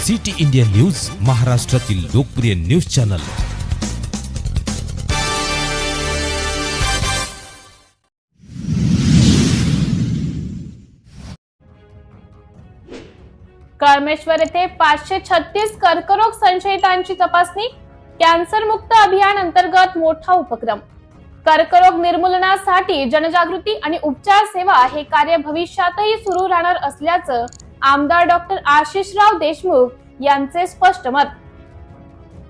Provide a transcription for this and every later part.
City India news, महाराष्ट्रातील लोकप्रिय news channel. Kalmeshwar येथे 536 कर्करोग संशयितांची तपासणी। कॅन्सर मुक्त अभियान अंतर्गत मोठा उपक्रम। कर्करोग निर्मूलनासाठी जनजागृती आणि उपचार सेवा हे कार्य भविष्यातही सुरू राहणार असल्याचं आमदार डॉक्टर आशिषराव देशमुख यांचे स्पष्ट मत।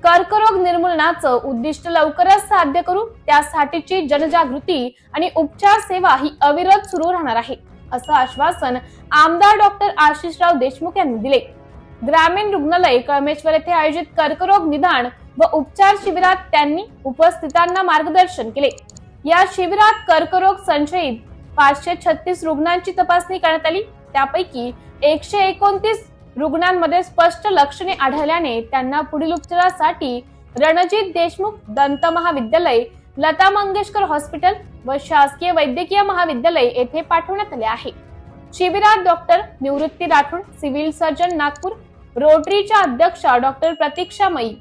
कर्करोग निर्मूलनाचं उद्दिष्ट लवकरच साध्य करू, त्यासाठीची जनजागृती आणि उपचार सेवा ही अविरत सुरू राहणार आहे, असं आश्वासन आमदार डॉक्टर आशिषराव देशमुख यांनी दिले। ग्रामीण रुग्णालय कळमेश्वर येथे आयोजित कर्करोग निदान व उपचार शिबिरात त्यांनी उपस्थितांना मार्गदर्शन केले। या शिबिरात कर्करोग संशयित 536 रुग्णांची तपासणी करण्यात आली। त्यापैकी 129 रुग्णांमध्ये स्पष्ट लक्षणे आढळल्याने त्यांना पुढील उपचारासाठी रणजित देशमुख दंत महाविद्यालय, लता मंगेशकर हॉस्पिटल व शासकीय वैद्यकीय महाविद्यालय येथे पाठवण्यात आले आहे। शिबिरात doctor Nivrutti Rathod, civil surgeon Nagpur, रोटरीच्या अध्यक्षा doctor Pratiksha Mai,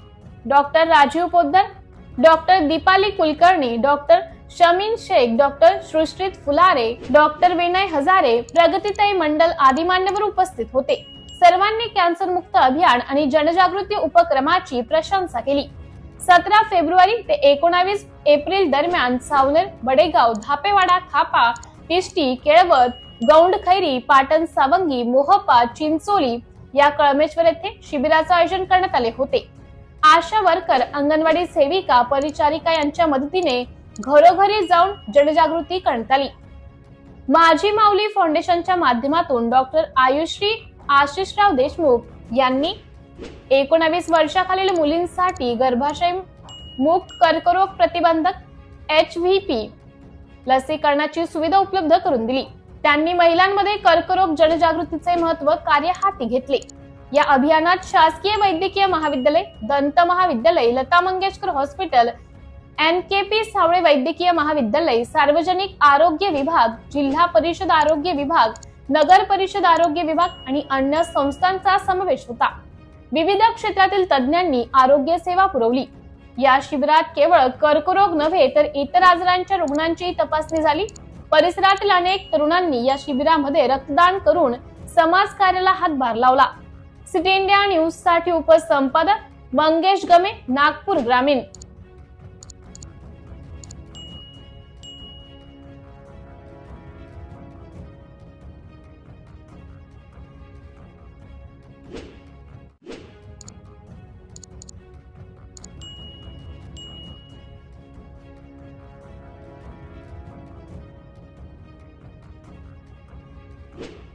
doctor Rajiv Poddar, doctor Deepali Kulkarni, doctor Shamin Shaikh, doctor सृष्टीत फुलारे, डॉक्टर विनय हजारे, प्रगतीताई मंडल आदी मान्यवर उपस्थित होते। सर्वांनी कॅन्सर मुक्त अभियान आणि जनजागृती उपक्रमाची प्रशंसा केली। 17 फेब्रुवारी ते 19 एप्रिल दरम्यान सावनेर, बडेगाव, धापेवाडा, खापा, तिष्टी, केळवद, गौंडखैरी, पाटण, सावंगी, मोहपा, चिंचोली या कळमेश्वर येथे शिबिराचं आयोजन करण्यात आले होते। आशा वर्कर, अंगणवाडी सेविका, परिचारिका यांच्या मदतीने घरोघरी जाऊन जनजागृती करण्यात आली। माझी माऊली फाउंडेशनच्या माध्यमातून डॉक्टर आयुश्री आशिषराव देशमुख यांनी 19 वर्षाखालील मुलींसाठी गर्भाशय मुक्त कर्करोग प्रतिबंधक HVP लसीकरणाची सुविधा उपलब्ध करून दिली। त्यांनी महिलांमध्ये कर्करोग जनजागृतीचे महत्त्व कार्य हाती घेतले। या अभियानात शासकीय वैद्यकीय महाविद्यालय, दंत महाविद्यालय, लता मंगेशकर हॉस्पिटल, NKP सावळे वैद्यकीय महाविद्यालय, सार्वजनिक आरोग्य विभाग, जिल्हा परिषद आरोग्य विभाग, नगर परिषद आरोग्य विभाग आणि अन्य संस्थांचा समावेश होता। विविध क्षेत्रातील तज्ञांनी आरोग्य सेवा पुरवली। या शिबिरात केवळ कर्करोग नव्हे तर इतर आजारांच्या रुग्णांची तपासणी झाली। परिसरातील अनेक तरुणांनी या शिबिरामध्ये रक्तदान करून समाज कार्याला हातभार लावला। सिटी इंडिया न्यूज साठी उपसंपादक मंगेश गमे, नागपूर ग्रामीण। you